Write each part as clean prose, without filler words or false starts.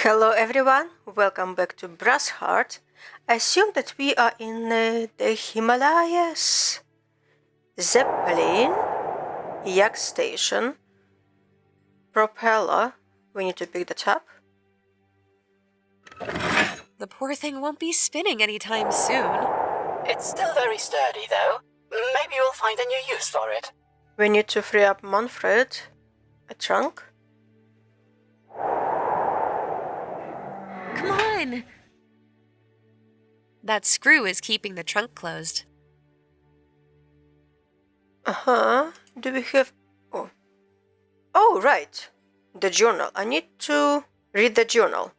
Hello everyone, welcome back to Brassheart. I assume that we are in the Himalayas. Zeppelin, yak station, propeller. We need to pick that up. The poor thing won't be spinning anytime soon. It's still very sturdy, though. Maybe you'll find a new use for it. We need to free up Manfred. A trunk? Come on! That screw is keeping the trunk closed. Do we have... Oh, right. The journal. I need to read the journal.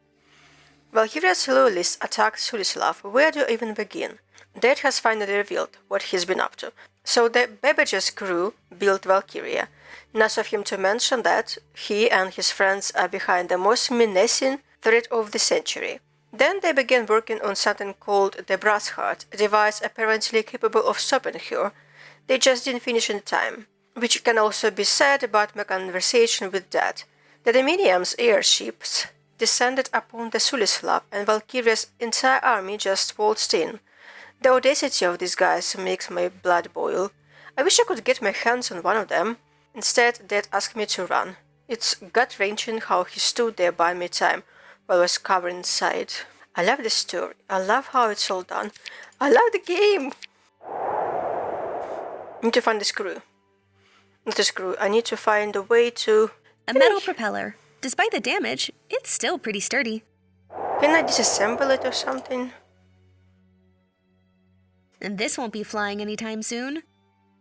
Valkyria's loyalists attacked Sulislav. Where do you even begin? Dad has finally revealed what he's been up to. So the Babbage's crew built Valkyria. Nice of him to mention that he and his friends are behind the most menacing threat of the century. Then they began working on something called the Brassheart, a device apparently capable of stopping her. They just didn't finish in time. Which can also be said about my conversation with Dad. The Dominium's airships descended upon the Sulislav and Valkyria's entire army just waltzed in. The audacity of these guys makes my blood boil. I wish I could get my hands on one of them. Instead, Dad asked me to run. It's gut-wrenching how he stood there by me time while I was covered inside. I love the story. I love how it's all done. I love the game! I need to find the screw. Not a screw. I need to find a way to... A metal propeller. Despite the damage, it's still pretty sturdy. Can I disassemble it or something? And this won't be flying anytime soon.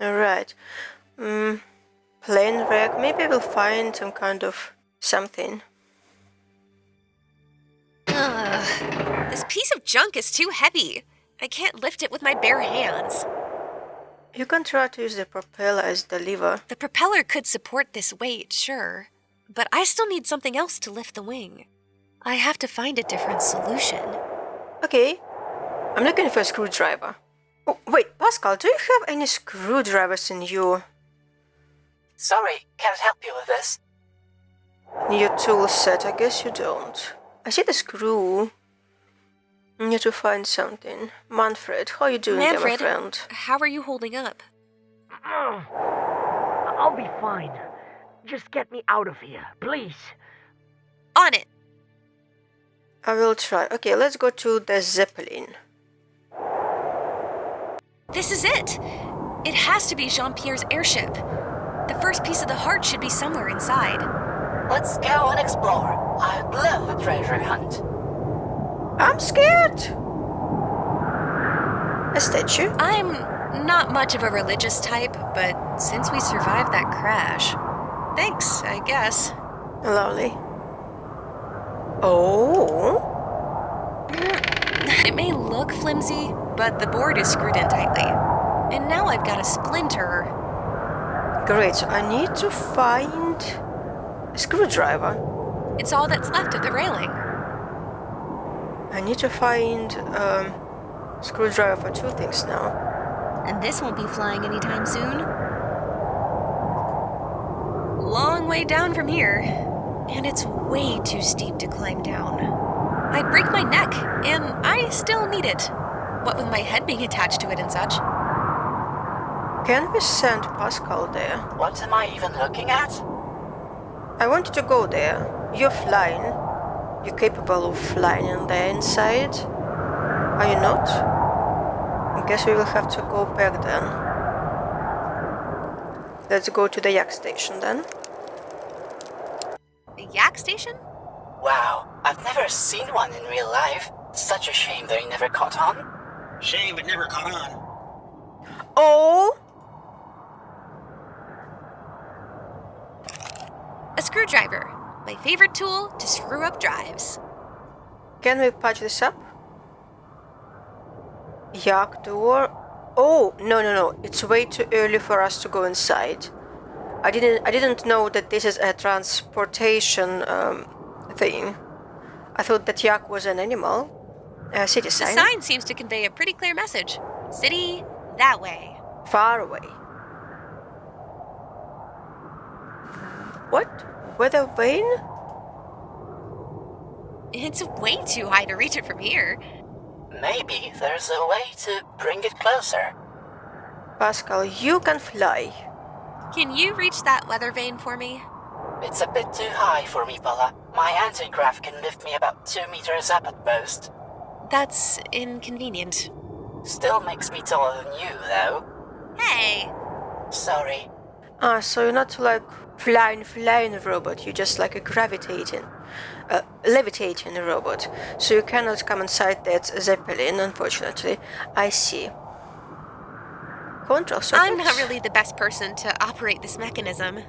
Alright. Plane wreck. Maybe we'll find some kind of something. This piece of junk is too heavy. I can't lift it with my bare hands. You can try to use the propeller as the lever. The propeller could support this weight, sure. But I still need something else to lift the wing. I have to find a different solution. Okay. I'm looking for a screwdriver. Oh, wait, Pascal, do you have any screwdrivers in your... Sorry, can't help you with this. in your tool set? I guess you don't. I see the screw. I need to find something. Manfred, how are you doing there, my friend? How are you holding up? I'll be fine. Just get me out of here, please. On it! I will try. Okay, let's go to the Zeppelin. This is it! It has to be Jean-Pierre's airship. The first piece of the heart should be somewhere inside. Let's go and explore. I'd love a treasure hunt. I'm scared! A statue? I'm not much of a religious type, but since we survived that crash, thanks, I guess. Lovely. Oh? It may look flimsy, but the board is screwed in tightly. And now I've got a splinter. Great, so I need to find a screwdriver. It's all that's left of the railing. I need to find a screwdriver for two things now. And this won't be flying anytime soon. Long way down from here. And it's way too steep to climb down. I'd break my neck, and I still need it. What with my head being attached to it and such. Can we send Pascal there? What am I even looking at? I want you to go there. You're flying. You're capable of flying in there inside. Are you not? I guess we will have to go back then. Let's go to the yak station then. A yak station? Wow, I've never seen one in real life. Such a shame they never caught on. Shame it never caught on. Oh! A screwdriver. My favorite tool to screw up drives. Can we patch this up? Yak door. Oh, no. It's way too early for us to go inside. I didn't know that this is a transportation thing. I thought that yak was an animal. A city The sign. sign seems to convey a pretty clear message. City, that way. Far away. What? Weather vane? It's way too high to reach it from here. Maybe there's a way to bring it closer. Pascal, you can fly. Can you reach that weather vane for me? It's a bit too high for me, Paula. My anti-grav can lift me about 2 meters up at most. That's inconvenient. Still makes me taller than you, though. Hey! Sorry. So you're not like flying robot, you're just like a levitating robot. So you cannot come inside that Zeppelin, unfortunately. I see. Control circuits? I'm not really the best person to operate this mechanism.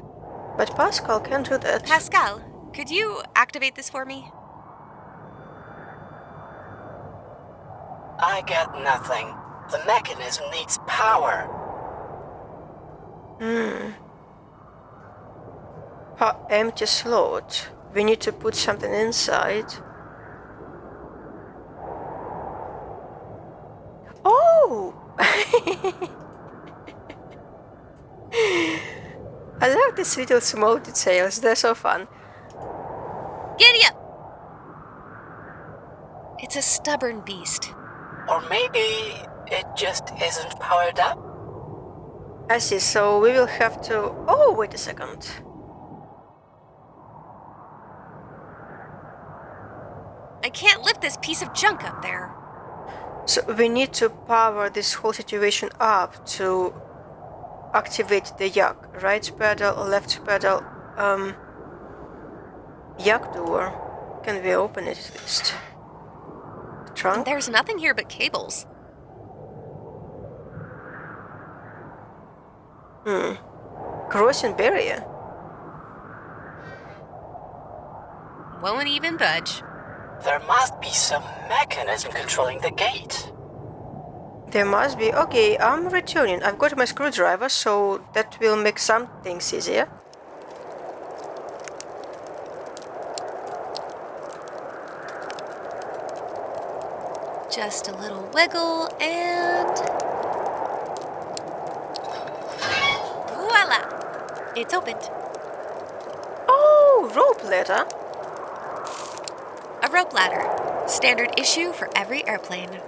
But Pascal can do that. Pascal, could you activate this for me? I get nothing. The mechanism needs power. Empty slot. We need to put something inside. Oh! I love these little small details, they're so fun. Giddy up! It's a stubborn beast. Or maybe it just isn't powered up? I see, so we will have to... Oh, wait a second. I can't lift this piece of junk up there. So we need to power this whole situation up to activate the yak. Right pedal, left pedal. Yak door. Can we open it at least? Trunk? There's nothing here but cables. Crossing barrier. Won't even budge. There must be some mechanism controlling the gate. There must be. Okay, I'm returning. I've got my screwdriver, so that will make some things easier. Just a little wiggle and... voila! It's opened. Oh, rope ladder. A rope ladder. Standard issue for every airplane.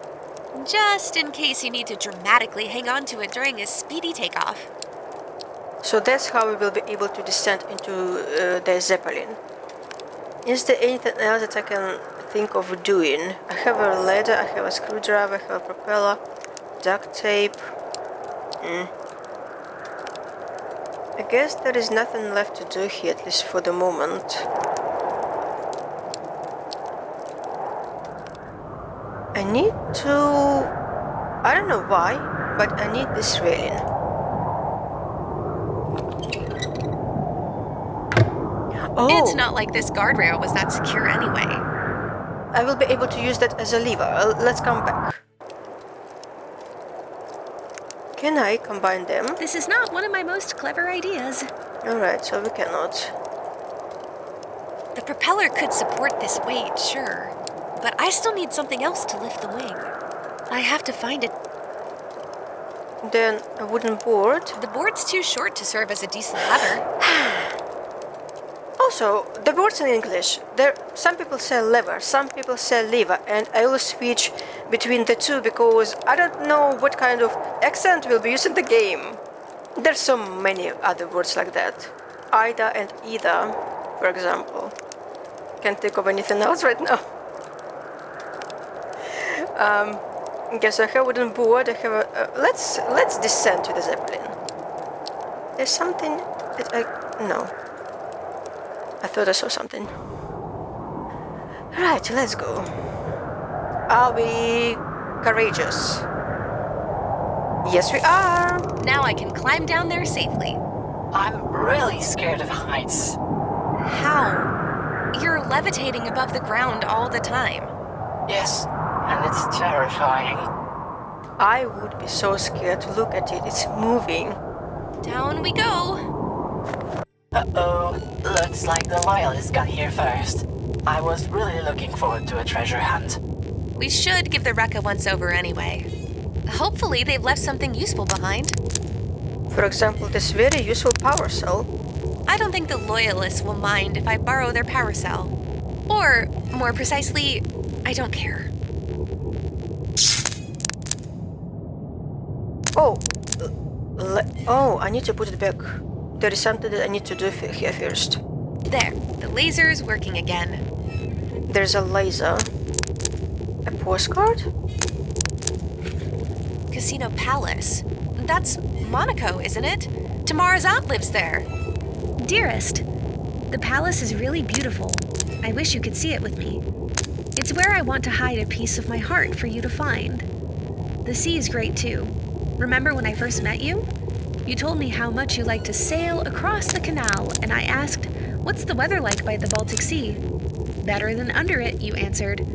Just in case you need to dramatically hang on to it during a speedy takeoff. So that's how we will be able to descend into the Zeppelin. Is there anything else that I can think of doing? I have a ladder, I have a screwdriver, I have a propeller, duct tape. I guess there is nothing left to do here, at least for the moment. I need to... I don't know why, but I need this railing. Oh! It's not like this guardrail was that secure anyway. I will be able to use that as a lever. Let's come back. Can I combine them? This is not one of my most clever ideas. Alright, so we cannot. The propeller could support this weight, sure. But I still need something else to lift the wing. I have to find it. Then a wooden board. The board's too short to serve as a decent lever. Also, the words in English. Some people say lever, some people say lever, and I always switch between the two because I don't know what kind of accent will be used in the game. There's so many other words like that. Either and either, for example. Can't think of anything else right now. Okay, so I have a wooden board. I have a. Let's descend to the Zeppelin. There's something that no. I thought I saw something. Right, let's go. Are we courageous? Yes, we are. Now I can climb down there safely. I'm really scared of heights. How? You're levitating above the ground all the time. Yes, and it's terrifying. I would be so scared to look at it. It's moving. Down we go. Uh-oh, looks like the Loyalists got here first. I was really looking forward to a treasure hunt. We should give the wreck a once-over anyway. Hopefully they've left something useful behind. For example, this very useful power cell. I don't think the Loyalists will mind if I borrow their power cell. Or, more precisely, I don't care. Oh, oh, I need to put it back. There is something that I need to do here first. There, the laser's working again. There's a laser. A postcard? Casino Palace. That's Monaco, isn't it? Tamara's aunt lives there. Dearest, the palace is really beautiful. I wish you could see it with me. It's where I want to hide a piece of my heart for you to find. The sea is great too. Remember when I first met you? You told me how much you like to sail across the canal, and I asked, what's the weather like by the Baltic Sea? Better than under it, you answered.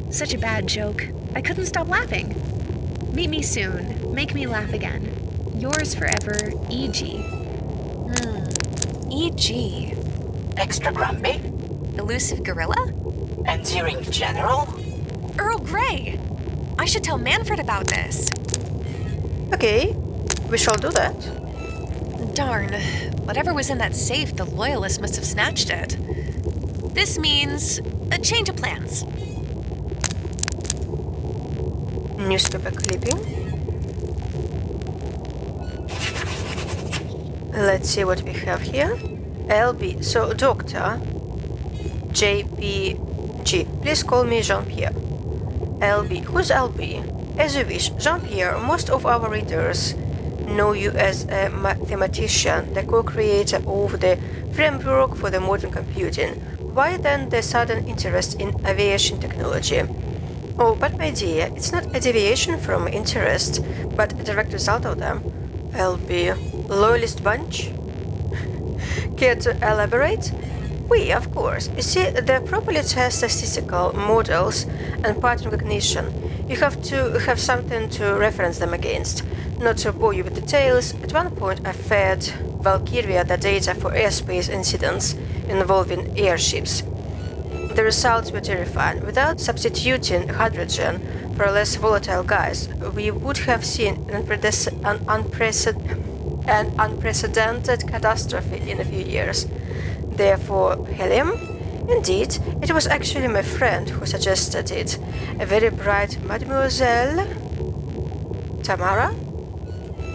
Such a bad joke. I couldn't stop laughing. Meet me soon. Make me laugh again. Yours forever, E.G. E.G. Extra grumpy? Elusive gorilla? Endearing general? Earl Grey! I should tell Manfred about this. Okay, we shall do that. Darn. Whatever was in that safe, the Loyalists must have snatched it. This means a change of plans. Newspaper clipping. Let's see what we have here. LB. So, Doctor JPG. Please call me Jean-Pierre. LB. Who's LB? As you wish, Jean-Pierre. Most of our readers know you as a mathematician, the co-creator of the framework for the modern computing. Why then the sudden interest in aviation technology? Oh, but my dear, it's not a deviation from interest, but a direct result of them. LB. Loyalist bunch? Care to elaborate? We, of course. You see, they properly test statistical models and pattern recognition. You have to have something to reference them against. Not to bore you with details, at one point I fed Valkyria the data for airspace incidents involving airships. The results were terrifying. Without substituting hydrogen for a less volatile gas, we would have seen an unprecedented catastrophe in a few years. Therefore, helium? Indeed, it was actually my friend who suggested it. A very bright Mademoiselle Tamara?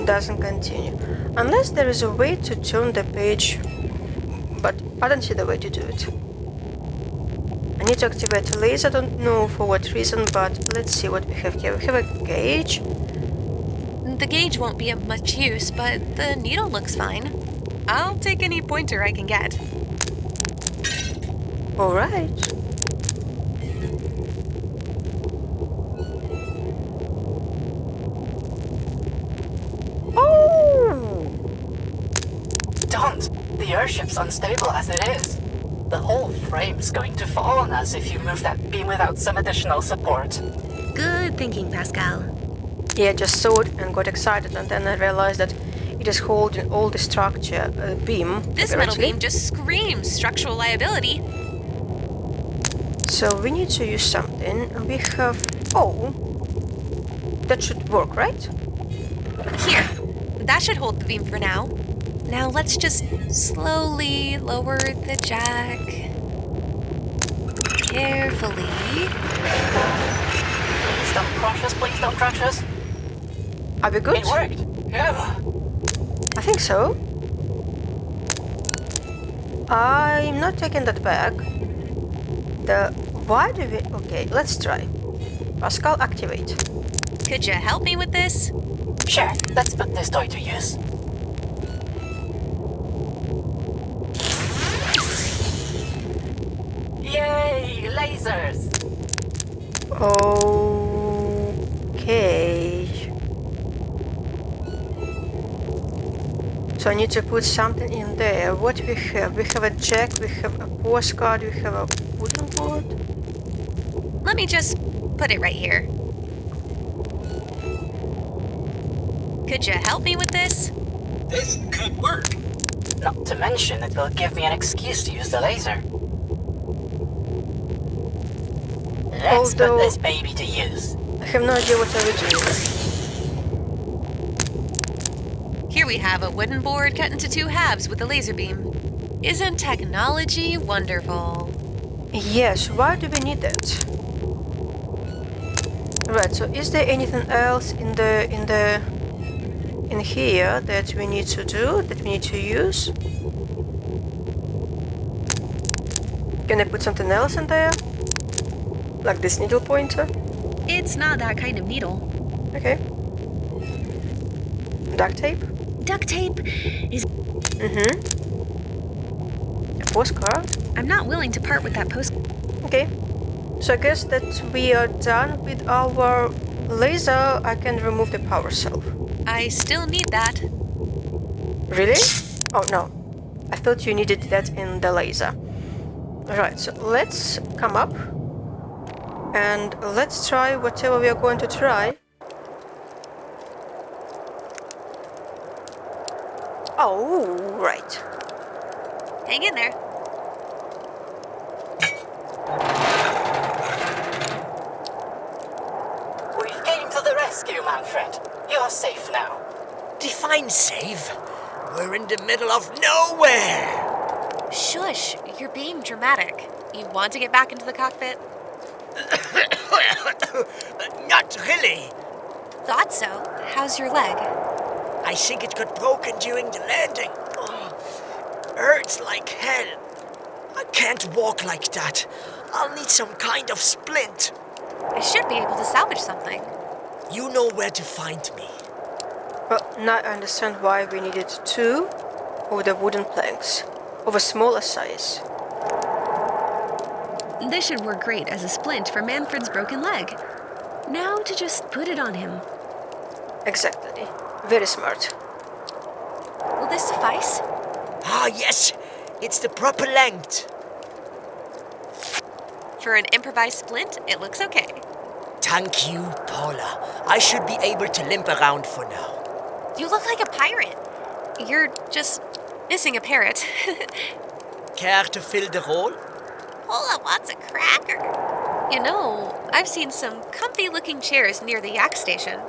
Doesn't continue. Unless there is a way to turn the page, but I don't see the way to do it. I need to activate the laser, I don't know for what reason, but let's see what we have here. We have a gauge. The gauge won't be of much use, but the needle looks fine. I'll take any pointer I can get. Alright. Oh! Don't! The airship's unstable as it is. The whole frame's going to fall on us if you move that beam without some additional support. Good thinking, Pascal. Yeah, I just saw it and got excited, and then I realized that it is holding all the structure beam. This metal beam just screams structural liability. So we need to use something. We have... Oh! That should work, right? Here, that should hold the beam for now. Now let's just slowly lower the jack. Carefully. Please don't crush us, please don't crush us. Are we good? It worked. Yeah. I think so. I'm not taking that back. Why do we... Okay, let's try. Pascal, activate. Could you help me with this? Sure, let's put this toy to use. Yay, lasers! Okay. So I need to put something in there. What we have? We have a jack, we have a postcard, we have a wooden board. Let me just put it right here. Could you help me with this? This could work. Not to mention, it will give me an excuse to use the laser. Let's put this baby to use. I have no idea what I will do. Here we have a wooden board cut into two halves with a laser beam. Isn't technology wonderful? Yes, why do we need that? Right, so is there anything else in here that we need to do, that we need to use? Can I put something else in there? Like this needle pointer? It's not that kind of needle. Okay. Duct tape? Duct tape is. Mm-hmm. A postcard? I'm not willing to part with that post. Okay. So I guess that we are done with our laser. I can remove the power cell. I still need that. Really? Oh no. I thought you needed that in the laser. Right, so let's come up and let's try whatever we are going to try. Oh, right. Hang in there. We came to the rescue, Manfred. You are safe now. Define safe. We're in the middle of nowhere. Shush, you're being dramatic. You want to get back into the cockpit? Not really. Thought so. How's your leg? I think it got broken during the landing. Oh, hurts like hell. I can't walk like that. I'll need some kind of splint. I should be able to salvage something. You know where to find me. Well, now I understand why we needed two of the wooden planks of a smaller size. This should work great as a splint for Manfred's broken leg. Now to just put it on him. Exactly. Very smart. Will this suffice? Ah, yes. It's the proper length. For an improvised splint, it looks okay. Thank you, Paula. I should be able to limp around for now. You look like a pirate. You're just missing a parrot. Care to fill the role? Paula wants a cracker. You know, I've seen some comfy-looking chairs near the yak station.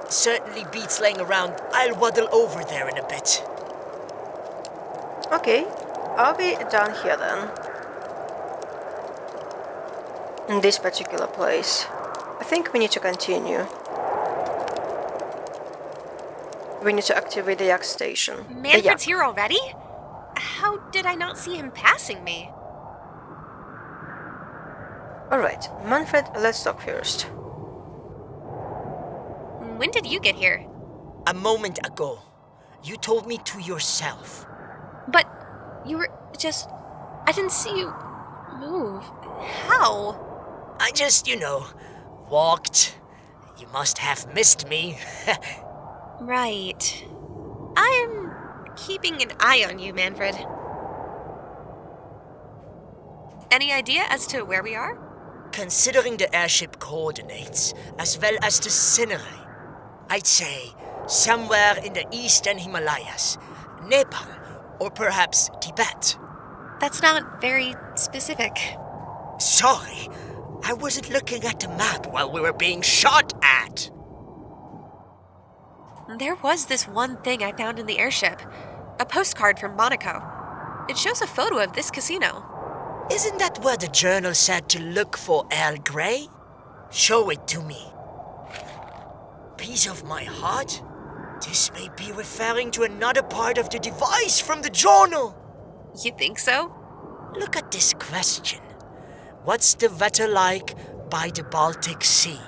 Certainly beats laying around. I'll waddle over there in a bit. Okay, I'll be down here then. In this particular place. I think we need to continue. We need to activate the yak station. Manfred's here already? How did I not see him passing me? Alright, Manfred, let's talk first. When did you get here? A moment ago. You told me to yourself. But you were just... I didn't see you move. How? I just, walked. You must have missed me. Right. I'm keeping an eye on you, Manfred. Any idea as to where we are? Considering the airship coordinates, as well as the scenery, I'd say somewhere in the eastern Himalayas, Nepal, or perhaps Tibet. That's not very specific. Sorry, I wasn't looking at the map while we were being shot at. There was this one thing I found in the airship. A postcard from Monaco. It shows a photo of this casino. Isn't that where the journal said to look for Earl Grey? Show it to me. Piece of my heart? This may be referring to another part of the device from the journal. You think so? Look at this question. What's the weather like by the Baltic Sea?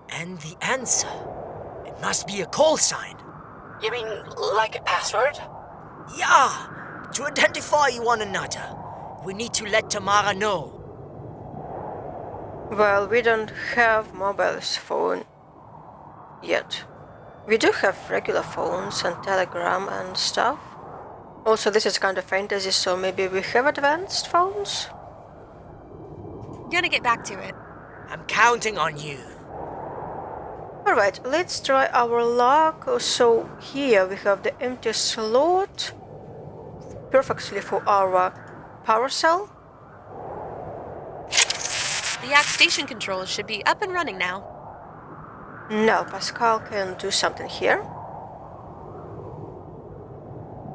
And the answer. It must be a call sign. You mean like a password? Yeah, to identify one another. We need to let Tamara know. Well, we don't have mobile phone yet. We do have regular phones and telegram and stuff. Also, this is kind of fantasy, so maybe we have advanced phones? Gonna get back to it. I'm counting on you. Alright, let's try our luck. So here we have the empty slot. Perfectly for our power cell. The yak station controls should be up and running now. Now Pascal can do something here.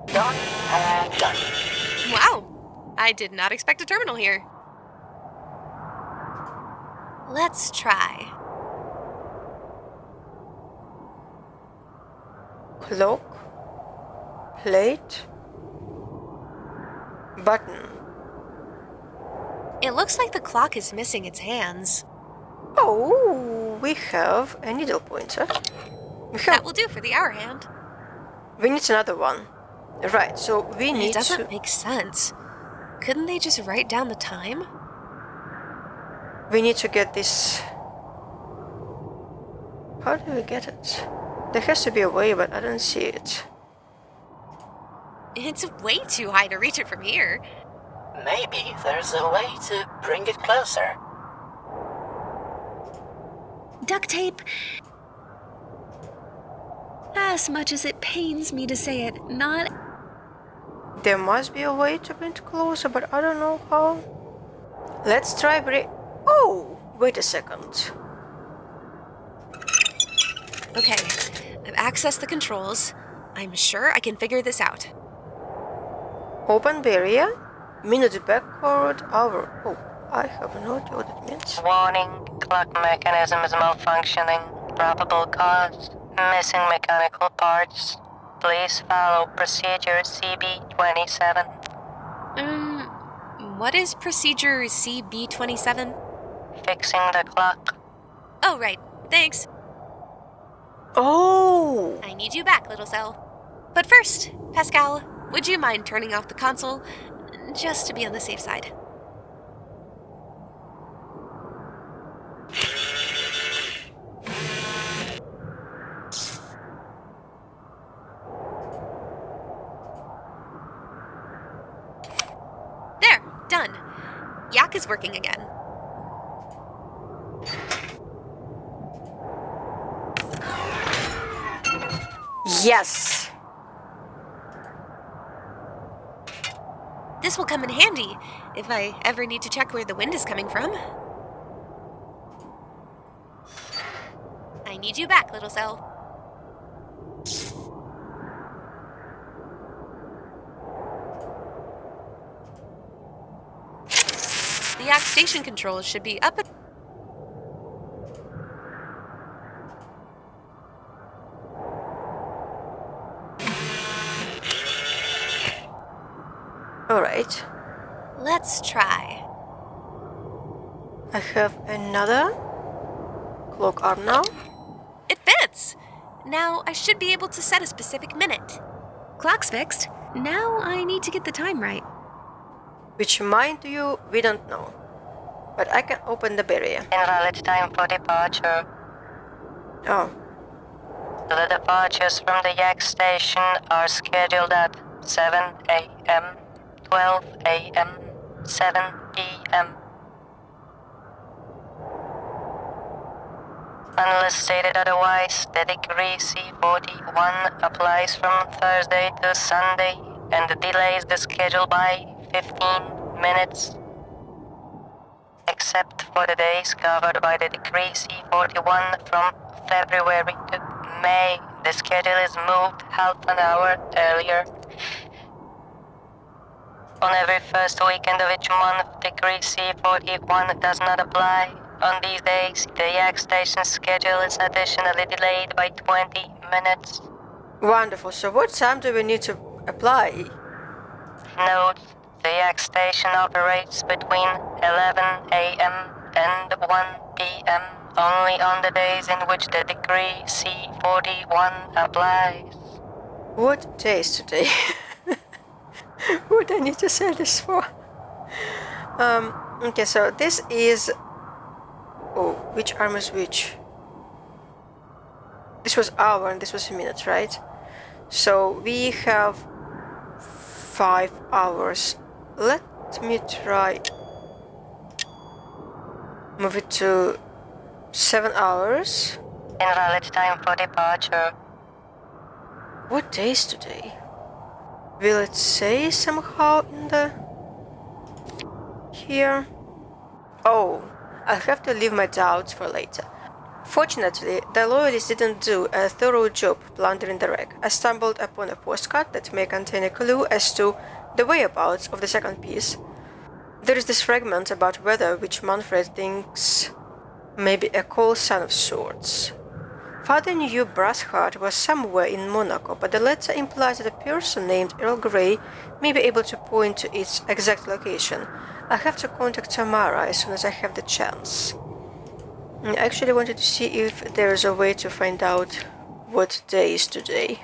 Done and done. Wow! I did not expect a terminal here. Let's try. Clock. Plate. Button. It looks like the clock is missing its hands. Oh, we have a needle pointer. That will do for the hour hand. We need another one. Right, so we need It doesn't to... make sense. Couldn't they just write down the time? We need to get this... How do we get it? There has to be a way, but I don't see it. It's way too high to reach it from here. Maybe there's a way to bring it closer. Duct tape. As much as it pains me to say it, not... There must be a way to bring it closer, but I don't know how. Let's try Oh! Wait a second. Okay, I've accessed the controls. I'm sure I can figure this out. Open barrier. Minute backward, hour. Oh, I have no idea what it means. Warning, clock mechanism is malfunctioning. Probable cause, missing mechanical parts. Please follow procedure CB27. What is procedure CB27? Fixing the clock. Oh, right. Thanks. Oh! I need you back, little cell. But first, Pascal, would you mind turning off the console? Just to be on the safe side. There, done. Yak is working again. Yes! This will come in handy if I ever need to check where the wind is coming from. I need you back, little cell. The Yak station controls should be up at... Alright. Let's try. I have another clock arm now. It fits! Now I should be able to set a specific minute. Clock's fixed. Now I need to get the time right. Which, mind you, we don't know. But I can open the barrier. Invalid time for departure. Oh. The departures from the Yak station are scheduled at 7 a.m., 12 a.m., 7 p.m. Unless stated otherwise, the decree C41 applies from Thursday to Sunday and delays the schedule by 15 minutes. Except for the days covered by the decree C41 from February to May, the schedule is moved half an hour earlier. On every first weekend of each month, decree C41 does not apply. On these days, the Yak station schedule is additionally delayed by 20 minutes. Wonderful. So what time do we need to apply? Note, the Yak station operates between 11 a.m. and 1 p.m. only on the days in which the decree C41 applies. What day is today? What do I need to say this for? Okay, so this is... Oh, which arm is which? This was hour and this was a minute, right? So we have 5 hours. Let me try... Move it to 7 hours. Invalid time for departure. What day is today? Will it say somehow in the... here? Oh, I'll have to leave my doubts for later. Fortunately, the loyalists didn't do a thorough job plundering the wreck. I stumbled upon a postcard that may contain a clue as to the whereabouts of the second piece. There is this fragment about weather which Manfred thinks Maybe a call sign of sorts. Father knew Brassheart was somewhere in Monaco, but the letter implies that a person named Earl Grey may be able to point to its exact location. I have to contact Tamara as soon as I have the chance. I actually wanted to see if there is a way to find out what day is today.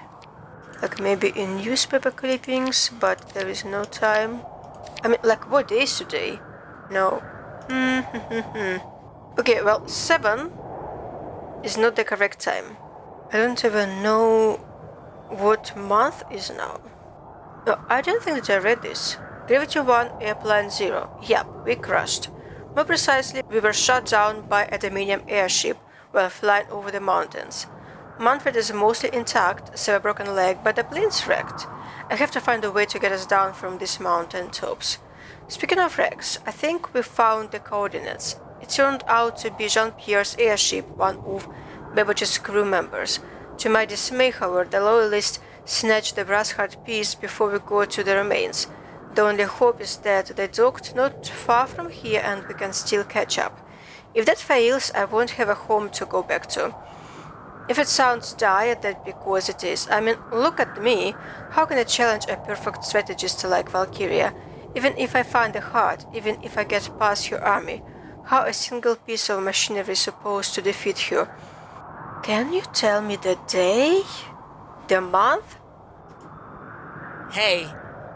Like maybe in newspaper clippings, but there is no time. I mean, like, what day is today? No. Okay, well, 7 is not the correct time. I don't even know what month is now. No, I don't think that I read this. Gravity 1, Airplane 0. Yep, we crashed. More precisely, we were shot down by a Dominion airship while flying over the mountains. Manfred is mostly intact, save a broken leg, but the plane's wrecked. I have to find a way to get us down from these mountain tops. Speaking of wrecks, I think we found the coordinates. It turned out to be Jean-Pierre's airship, one of Babbage's crew members. To my dismay, however, the loyalists snatched the Brassheart piece before we got to the remains. The only hope is that they docked not far from here and we can still catch up. If that fails, I won't have a home to go back to. If it sounds dire, that's because it is. I mean, look at me. How can I challenge a perfect strategist like Valkyria? Even if I find the heart, even if I get past her army, how a single piece of machinery is supposed to defeat her? Can you tell me the day? The month? Hey,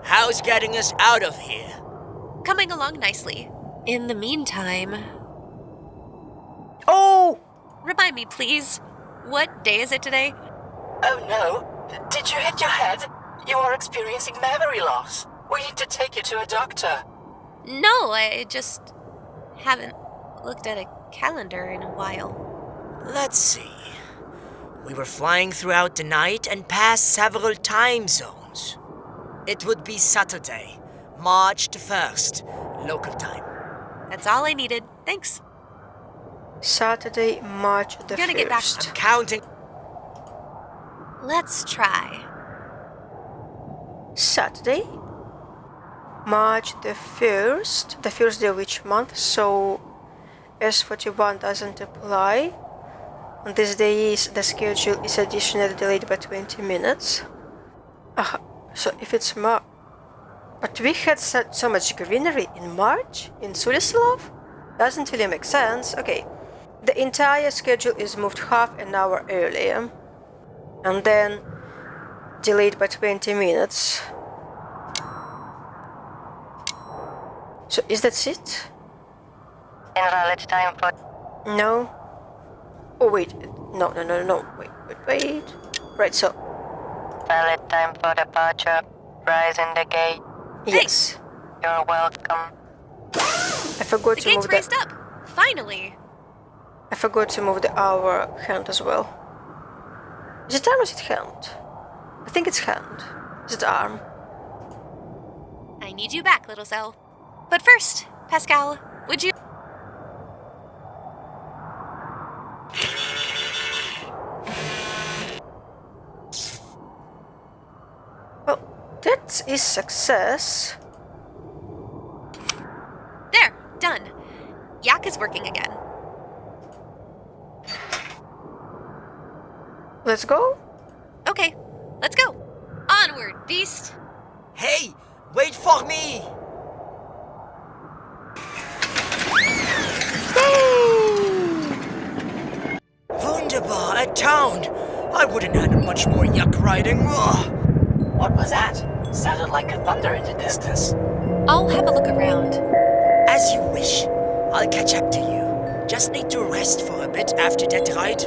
how's getting us out of here? Coming along nicely. In the meantime, Oh! remind me, please. What day is it today? Oh no, did you hit your head? You are experiencing memory loss. We need to take you to a doctor. No, I just haven't looked at a calendar in a while. Let's see. We were flying throughout the night and passed several time zones. It would be Saturday, March the 1st, local time. That's all I needed. Thanks. Saturday, March the 1st. Gotta get back. I'm counting. Let's try. Saturday, March the 1st, the first day of each month, so S41 doesn't apply. On these days, the schedule is additionally delayed by 20 minutes. So if it's March... But we had so much greenery in March, in Sulislav? Doesn't really make sense. Okay, the entire schedule is moved half an hour earlier. And then delayed by 20 minutes. So is that it? Invalid time for No. Oh wait, no. Wait. Right, so valid time for departure. Rise in the gate. yes. You're welcome. I forgot The to gate's move raised up. Finally. I forgot to move the hour hand as well. Is it arm or is it hand? I think it's hand. Is it arm? I need you back, little Zell. But first, Pascal, would you... Well, that is success. There, done. Yak is working again. Let's go. Okay, let's go. Onward, beast. Hey, wait for me! Wunderbar, a town! I wouldn't have much more yak riding. Ugh. What was that? Sounded like a thunder in the distance. I'll have a look around. As you wish. I'll catch up to you. Just need to rest for a bit after that ride.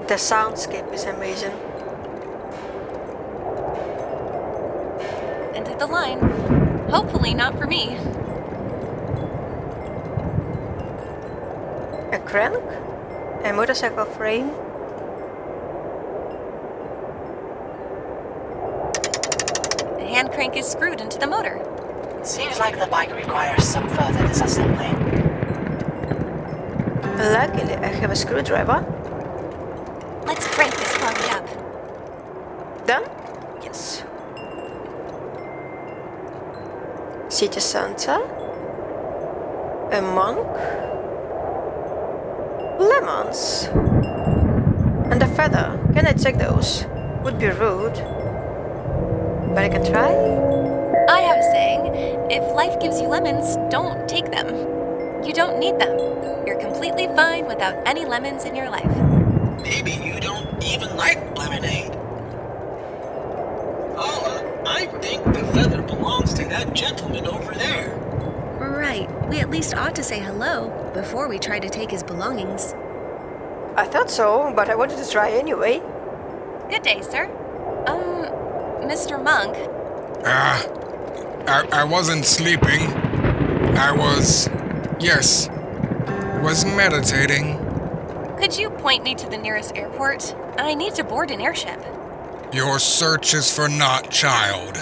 The soundscape is amazing. End of the line. Hopefully not for me. A crank? A motorcycle frame? The hand crank is screwed into the motor. Seems like the bike requires some further disassembly. Luckily, I have a screwdriver. Let's crank this puppy up. Done? Yes. city center, a monk, lemons, and a feather. Can I take those? Would be rude, but I can try. I have a saying, if life gives you lemons, don't take them. You don't need them. You're completely fine without any lemons in your life. Maybe you don't even like lemonade. Paula, I think the feather belongs to that gentleman over there. Right. We at least ought to say hello before we try to take his belongings. I thought so, but I wanted to try anyway. Good day, sir. Mr. Monk, I wasn't sleeping. I was meditating. could you point me to the nearest airport? I need to board an airship. Your search is for naught, child.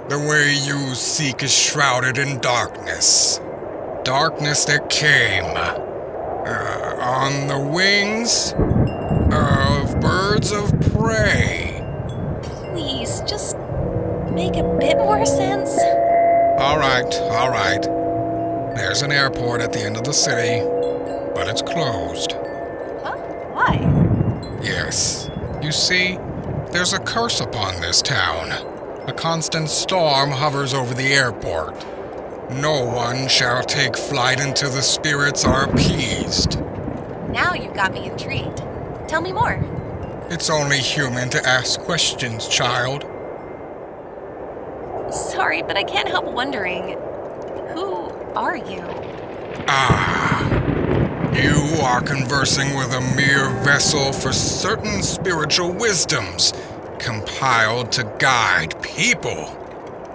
The way you seek is shrouded in darkness. Darkness that came on the wings of birds of prey. Please, just make a bit more sense. All right. There's an airport at the end of the city, but it's closed. Huh? Why? Yes. You see, there's a curse upon this town. A constant storm hovers over the airport. No one shall take flight until the spirits are appeased. Now you've got me intrigued. Tell me more. It's only human to ask questions, child. Sorry, but I can't help wondering. Who are you? You are conversing with a mere vessel for certain spiritual wisdoms, compiled to guide people.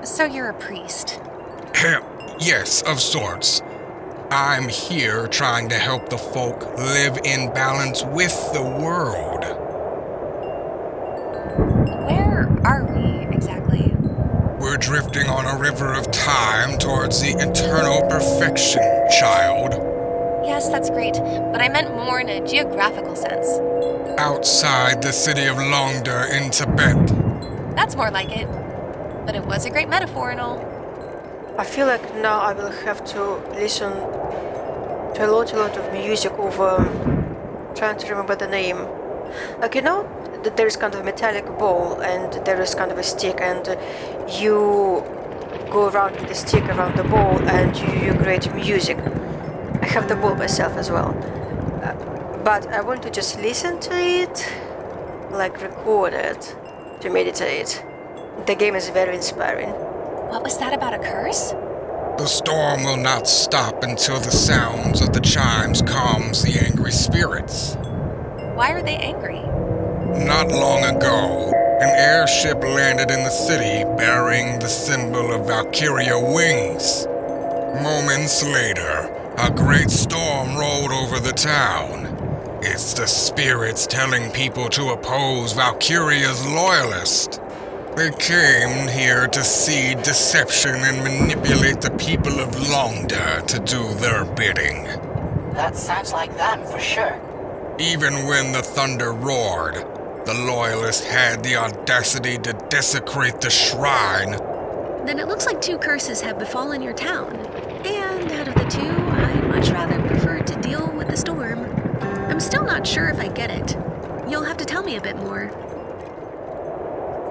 So you're a priest. Yes, of sorts. I'm here trying to help the folk live in balance with the world. Where are we exactly? We're drifting on a river of time towards the eternal perfection, child. Yes, that's great, but I meant more in a geographical sense. Outside the city of Longda in Tibet. That's more like it. But it was a great metaphor and all. I feel like now I will have to listen to a lot of music over trying to remember the name. Like, you know, there is kind of a metallic ball and there is kind of a stick, and you go around with the stick around the ball and you create music. I have the ball myself as well. But I want to just listen to it, like record it, to meditate. The game is very inspiring. What was that about a curse? The storm will not stop until the sounds of the chimes calms the angry spirits. Why are they angry? Not long ago, an airship landed in the city bearing the symbol of Valkyria wings. Moments later, a great storm rolled over the town. It's the spirits telling people to oppose Valkyria's loyalists. They came here to seed deception and manipulate the people of Longda to do their bidding. That sounds like them for sure. Even when the thunder roared, the loyalists had the audacity to desecrate the shrine. Then it looks like 2 curses have befallen your town. And out of the 2, I'd much rather prefer to deal with the storm. I'm still not sure if I get it. You'll have to tell me a bit more.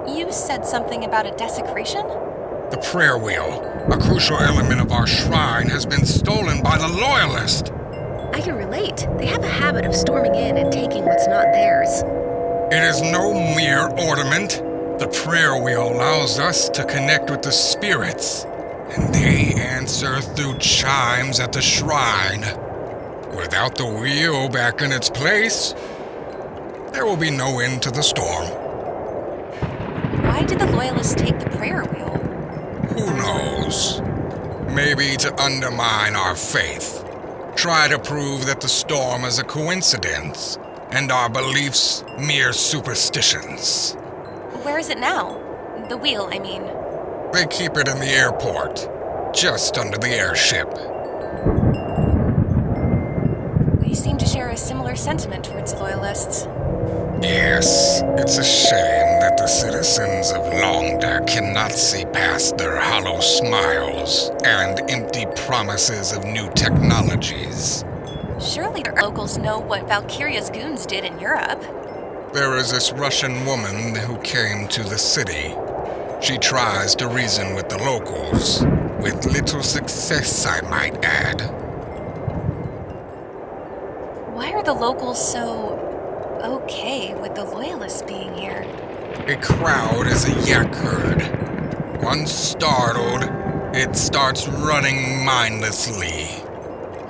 You said something about a desecration? The prayer wheel, a crucial element of our shrine, has been stolen by the loyalist. I can relate. They have a habit of storming in and taking what's not theirs. It is no mere ornament. The prayer wheel allows us to connect with the spirits, and they answer through chimes at the shrine. Without the wheel back in its place, there will be no end to the storm. Why did the Loyalists take the prayer wheel? Who knows? Maybe to undermine our faith. Try to prove that the storm is a coincidence, and our beliefs mere superstitions. Where is it now? The wheel, I mean. They keep it in the airport, just under the airship. We seem to share a similar sentiment towards the Loyalists. Yes, it's a shame, that the citizens of Longda cannot see past their hollow smiles and empty promises of new technologies. Surely the locals know what Valkyria's goons did in Europe. There is this Russian woman who came to the city. She tries to reason with the locals, with little success, I might add. Why are the locals so okay with the loyalists being here? A crowd is a yak herd. Once startled, it starts running mindlessly.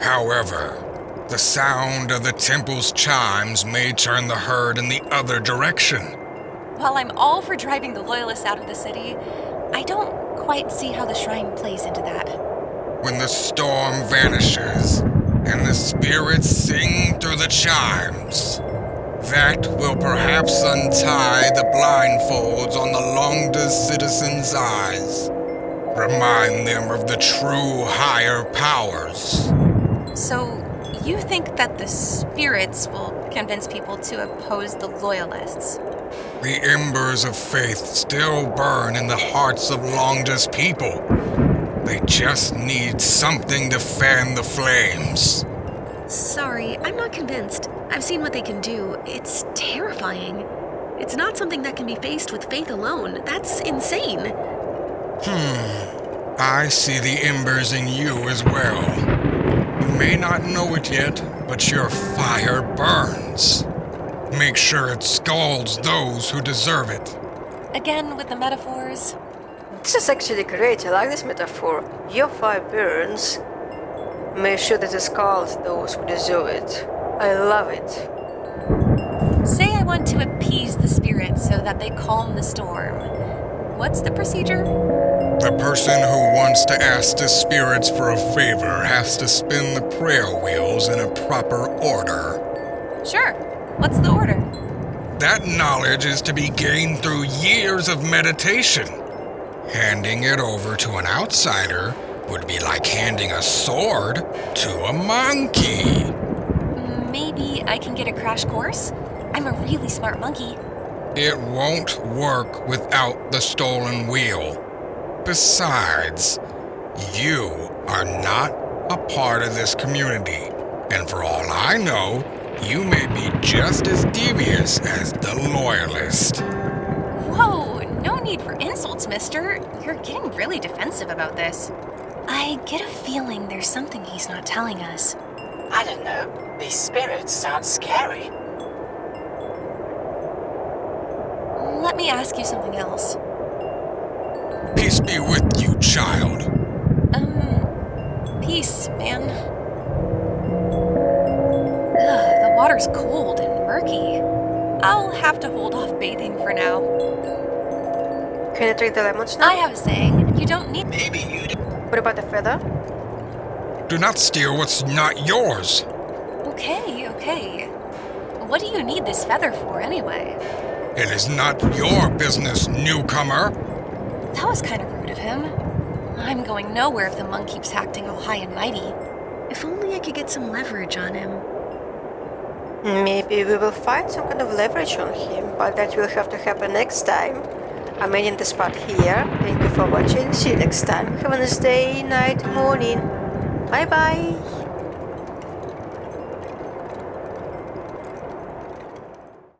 However, the sound of the temple's chimes may turn the herd in the other direction. While I'm all for driving the loyalists out of the city, I don't quite see how the shrine plays into that. When the storm vanishes and the spirits sing through the chimes, that will perhaps untie the blindfolds on the Longda citizens' eyes. Remind them of the true higher powers. So, you think that the spirits will convince people to oppose the loyalists? The embers of faith still burn in the hearts of Longda's people. They just need something to fan the flames. Sorry, I'm not convinced. I've seen what they can do. It's terrifying. It's not something that can be faced with faith alone. That's insane. I see the embers in you as well. You may not know it yet, but your fire burns. Make sure it scalds those who deserve it. Again with the metaphors? This is actually great. I like this metaphor. Your fire burns. Make sure that it scalds those who deserve it. I love it. Say I want to appease the spirits so that they calm the storm. What's the procedure? The person who wants to ask the spirits for a favor has to spin the prayer wheels in a proper order. Sure. What's the order? That knowledge is to be gained through years of meditation. Handing it over to an outsider would be like handing a sword to a monkey. Maybe I can get a crash course? I'm a really smart monkey. It won't work without the stolen wheel. Besides, you are not a part of this community, and for all I know, you may be just as devious as the loyalist. Whoa, no need for insults, mister. You're getting really defensive about this. I get a feeling there's something he's not telling us. I don't know. These spirits sound scary. Let me ask you something else. Peace be with you, child. Peace, man. Ugh, the water's cold and murky. I'll have to hold off bathing for now. Can I drink the lemons now? I have a saying, you don't need... Maybe you do. What about the feather? Do not steal what's not yours. Okay. What do you need this feather for, anyway? It is not your business, newcomer. That was kind of rude of him. I'm going nowhere if the monk keeps acting all high and mighty. If only I could get some leverage on him. Maybe we will find some kind of leverage on him, but that will have to happen next time. I'm ending the spot here. Thank you for watching. See you next time. Have a nice day, night, morning. Bye bye.